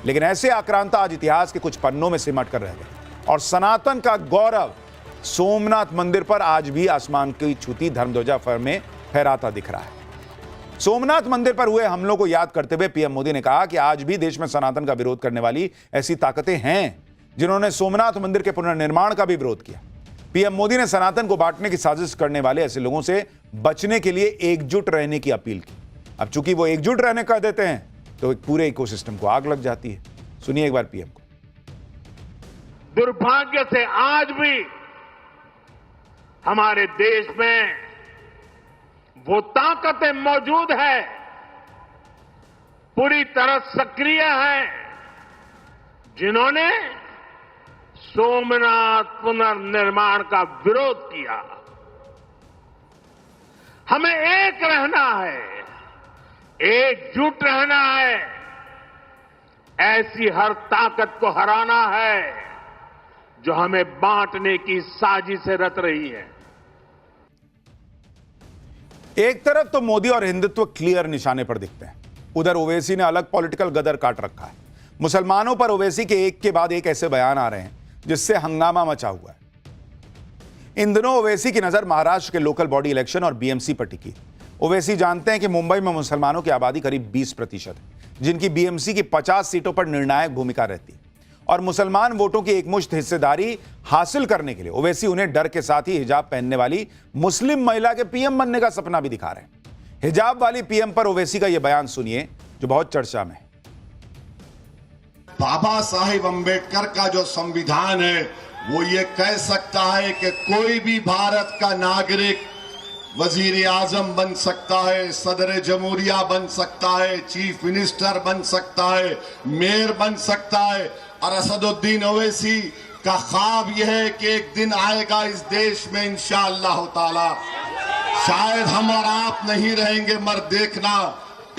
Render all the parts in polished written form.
लेकिन ऐसे आक्रांता आज इतिहास के कुछ पन्नों में सिमट कर रह गए और सनातन का गौरव सोमनाथ मंदिर पर आज भी आसमान की छूती धर्मध्वजा में फहराता दिख रहा है। सोमनाथ मंदिर पर हुए हमलों को याद करते हुए पीएम मोदी ने कहा कि आज भी देश में सनातन का विरोध करने वाली ऐसी ताकतें हैं जिन्होंने सोमनाथ मंदिर के पुनर्निर्माण का भी विरोध किया। पीएम मोदी ने सनातन को बांटने की साजिश करने वाले ऐसे लोगों से बचने के लिए एकजुट रहने की अपील की। अब चूंकि वो एकजुट रहने कह देते हैं तो एक पूरे इकोसिस्टम को आग लग जाती है। सुनिए एक बार पीएम को। दुर्भाग्य से आज भी हमारे देश में वो ताकतें मौजूद है, पूरी तरह सक्रिय है, जिन्होंने सोमनाथ पुनर्निर्माण का विरोध किया। हमें एक रहना है, एकजुट रहना है, ऐसी हर ताकत को हराना है जो हमें बांटने की साजिश से रच रही है। एक तरफ तो मोदी और हिंदुत्व क्लियर निशाने पर दिखते हैं, उधर ओवैसी ने अलग पॉलिटिकल गदर काट रखा है। मुसलमानों पर ओवैसी के एक के बाद एक ऐसे बयान आ रहे हैं जिससे हंगामा मचा हुआ है। इन दिनों ओवैसी की नजर महाराष्ट्र के लोकल बॉडी इलेक्शन और बीएमसी पर टिकी। ओवैसी जानते हैं कि मुंबई में मुसलमानों की आबादी करीब 20% है, जिनकी बीएमसी की 50 सीटों पर निर्णायक भूमिका रहती है और मुसलमान वोटों की एकमुश्त हिस्सेदारी हासिल करने के लिए ओवैसी उन्हें डर के साथ ही हिजाब पहनने वाली मुस्लिम महिला के पीएम बनने का सपना भी दिखा रहे हैं। हिजाब वाली पीएम पर ओवैसी का यह बयान सुनिए जो बहुत चर्चा में है। बाबा साहिब अंबेडकर का जो संविधान है वो ये कह सकता है कि कोई भी भारत का नागरिक वजीर आजम बन सकता है, सदर जमहूरिया बन सकता है, चीफ मिनिस्टर बन सकता है, मेयर बन सकता है। और असदुद्दीन ओवैसी का ख्वाब यह है कि एक दिन आएगा इस देश में इंशाअल्लाह ताला, शायद हम और आप नहीं रहेंगे मगर देखना,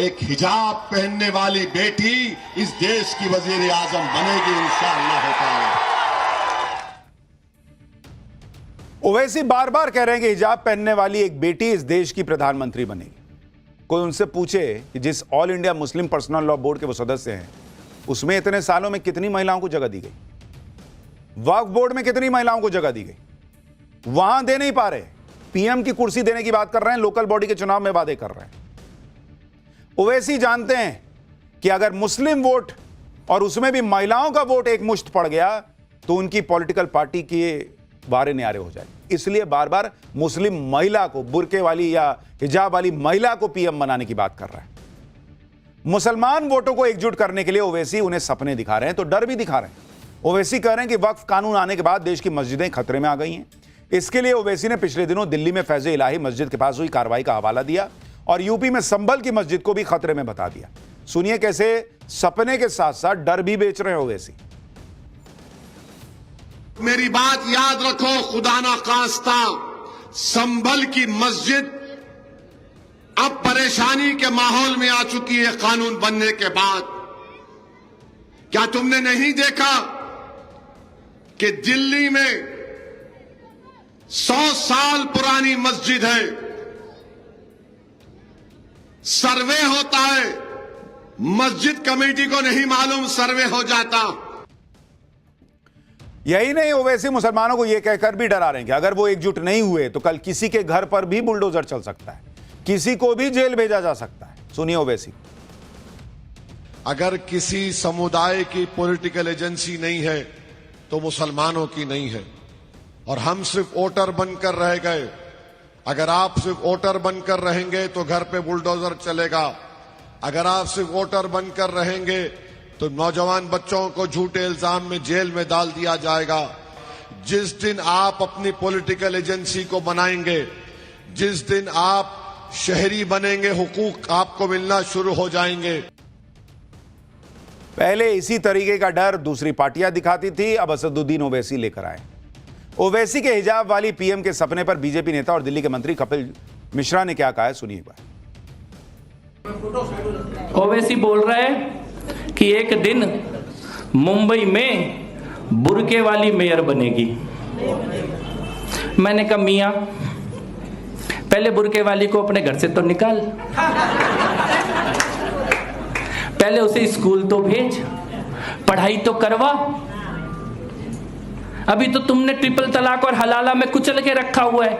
एक हिजाब पहनने वाली बेटी इस देश की वजीर आजम बनेगी इंशाअल्लाह ताला। ओवैसी बार बार कह रहे हैं कि हिजाब पहनने वाली एक बेटी इस देश की प्रधानमंत्री बनेगी। कोई उनसे पूछे कि जिस all India Muslim personal law board के वो सदस्य हैं उसमें इतने सालों में कितनी महिलाओं को जगह दी गई, वक्फ बोर्ड में कितनी महिलाओं को जगह दी गई, वहां दे नहीं पा रहे। पीएम की कुर्सी देने की बात कर रहे हैं, लोकल बॉडी के चुनाव में वादे कर रहे हैं। ओवैसी जानते हैं कि अगर मुस्लिम वोट और उसमें भी महिलाओं का वोट एक मुश्त पड़ गया तो उनकी पॉलिटिकल पार्टी के बारे न्यारे हो जाएगी। इसलिए बार बार मुस्लिम महिला को, बुर्के वाली या हिजाब वाली महिला को पीएम बनाने की बात कर रहा है। मुसलमान वोटों को एकजुट करने के लिए ओवैसी उन्हें सपने दिखा रहे हैं तो डर भी दिखा रहे हैं। ओवैसी कह रहे हैं कि वक्फ कानून आने के बाद देश की मस्जिदें खतरे में आ गई हैं। इसके लिए ओवैसी ने पिछले दिनों दिल्ली में फैज़ इलाही मस्जिद के पास हुई कार्रवाई का हवाला दिया और यूपी में संभल की मस्जिद को भी खतरे में बता दिया। सुनिए कैसे सपने के साथ साथ डर भी बेच रहे हैं ओवैसी। मेरी बात याद रखो, खुदा ना खास्ता संभल की मस्जिद अब परेशानी के माहौल में आ चुकी है कानून बनने के बाद। क्या तुमने नहीं देखा कि दिल्ली में 100 साल पुरानी मस्जिद है, सर्वे होता है, मस्जिद कमेटी को नहीं मालूम, सर्वे हो जाता। यही नहीं, ओवैसी मुसलमानों को यह कहकर भी डरा रहे हैं कि अगर वो एकजुट नहीं हुए तो कल किसी के घर पर भी बुलडोजर चल सकता है, किसी को भी जेल भेजा जा सकता है। सुनिए ओवैसी। अगर किसी समुदाय की पॉलिटिकल एजेंसी नहीं है तो मुसलमानों की नहीं है और हम सिर्फ वोटर बनकर रह गए। अगर आप सिर्फ वोटर बनकर रहेंगे तो घर पे बुलडोजर चलेगा। अगर आप सिर्फ वोटर बनकर रहेंगे तो नौजवान बच्चों को झूठे इल्जाम में जेल में डाल दिया जाएगा। जिस दिन आप अपनी पॉलिटिकल एजेंसी को बनाएंगे, जिस दिन आप शहरी बनेंगे, हुकूक आपको मिलना शुरू हो जाएंगे। पहले इसी तरीके का डर दूसरी पार्टियां दिखाती थी, अब असदुद्दीन ओवैसी लेकर आए। ओवैसी के हिजाब वाली पीएम के सपने पर बीजेपी नेता और दिल्ली के मंत्री कपिल मिश्रा ने क्या कहा है, सुनिए एक बार। ओवैसी बोल रहा है कि एक दिन मुंबई में बुर्के वाली मेयर बनेगी। मैंने कहा मियां, पहले बुर्के वाली को अपने घर से तो निकाल, पहले उसे स्कूल तो भेज, पढ़ाई तो करवा। अभी तो तुमने ट्रिपल तलाक और हलाला में कुचल के रखा हुआ है,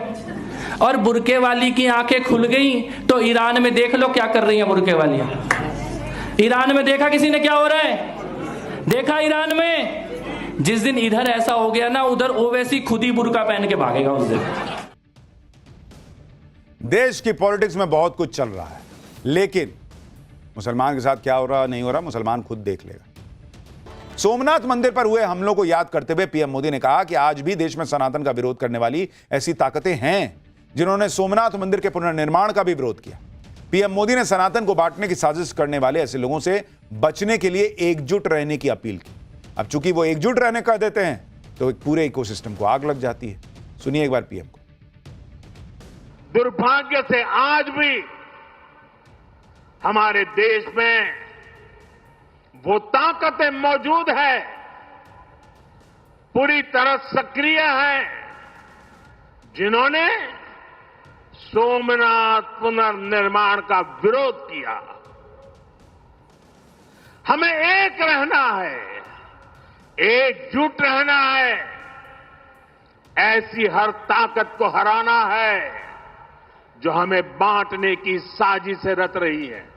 और बुरके वाली की आंखें खुल गई तो ईरान में देख लो क्या कर रही हैं बुरके वालियां। ईरान में देखा किसी ने क्या हो रहा है? देखा ईरान में? जिस दिन इधर ऐसा हो गया ना, उधर ओवैसी खुद ही बुरका पहन के भागेगा उस दिन। देश की पॉलिटिक्स में बहुत कुछ चल रहा है, लेकिन मुसलमान के साथ क्या हो रहा नहीं हो रहा मुसलमान खुद देख लेगा। सोमनाथ मंदिर पर हुए हमलों को याद करते हुए पीएम मोदी ने कहा कि आज भी देश में सनातन का विरोध करने वाली ऐसी ताकतें हैं जिन्होंने सोमनाथ मंदिर के पुनर्निर्माण का भी विरोध किया। पीएम मोदी ने सनातन को बांटने की साजिश करने वाले ऐसे लोगों से बचने के लिए एकजुट रहने की अपील की। अब चूंकि वो एकजुट रहने कर देते हैं तो एक पूरे इकोसिस्टम को आग लग जाती है। सुनिए एक बार पीएम को। दुर्भाग्य से आज भी हमारे देश में वो ताकतें मौजूद है, पूरी तरह सक्रिय है, जिन्होंने सोमनाथ पुनर्निर्माण का विरोध किया। हमें एक रहना है, एकजुट रहना है, ऐसी हर ताकत को हराना है जो हमें बांटने की साजिशें रच रही है।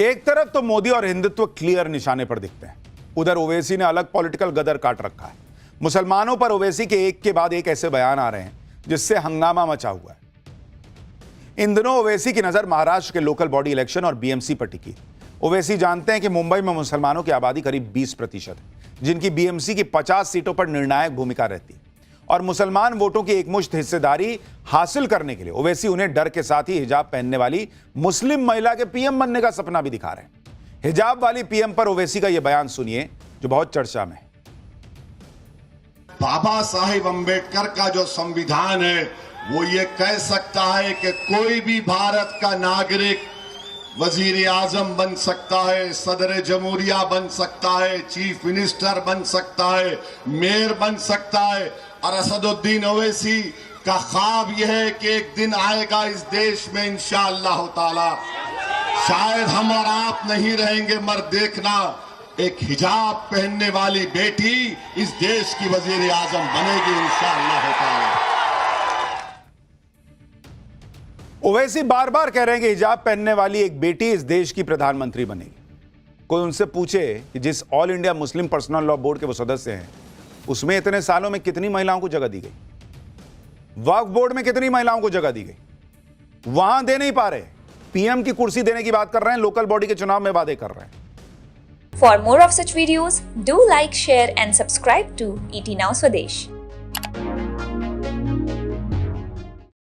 एक तरफ तो मोदी और हिंदुत्व क्लियर निशाने पर दिखते हैं, उधर ओवैसी ने अलग पॉलिटिकल गदर काट रखा है। मुसलमानों पर ओवैसी के एक के बाद एक ऐसे बयान आ रहे हैं जिससे हंगामा मचा हुआ है। इन दिनों ओवैसी की नजर महाराष्ट्र के लोकल बॉडी इलेक्शन और बीएमसी पर टिकी। ओवैसी जानते हैं कि मुंबई में मुसलमानों की आबादी करीब 20% है, जिनकी बीएमसी की 50 सीटों पर निर्णायक भूमिका रहती है, और मुसलमान वोटों की एकमुश्त हिस्सेदारी हासिल करने के लिए ओवैसी उन्हें डर के साथ ही हिजाब पहनने वाली मुस्लिम महिला के पीएम बनने का सपना भी दिखा रहे हैं। हिजाब वाली पीएम पर ओवैसी का यह बयान सुनिए जो बहुत चर्चा में है। बाबा साहिब अंबेडकर का जो संविधान है वो ये कह सकता है कि कोई भी भारत का नागरिक वजीर आजम बन सकता है, सदर जमहूरिया बन सकता है, चीफ मिनिस्टर बन सकता है, मेयर बन सकता है। और असदुद्दीन ओवैसी का ख्वाब यह है कि एक दिन आएगा इस देश में इंशाअल्लाह ताला, शायद हम और आप नहीं रहेंगे मगर देखना, एक हिजाब पहनने वाली बेटी इस देश की वजीर आजम बनेगी इंशाअल्लाह ताला। ओवैसी बार बार कह रहे हैं कि हिजाब पहनने वाली एक बेटी इस देश की प्रधानमंत्री बनेगी। कोई उनसे पूछे कि जिस all India Muslim personal law board के वो सदस्य हैं, उसमें इतने सालों में कितनी महिलाओं को जगह दी गई, वक्फ बोर्ड में कितनी महिलाओं को जगह दी गई, वहां दे नहीं पा रहे। पीएम की कुर्सी देने की बात कर रहे हैं, लोकल बॉडी के चुनाव में वादे कर रहे हैं। For more of such videos, do like, share and subscribe to ET Now Swadesh.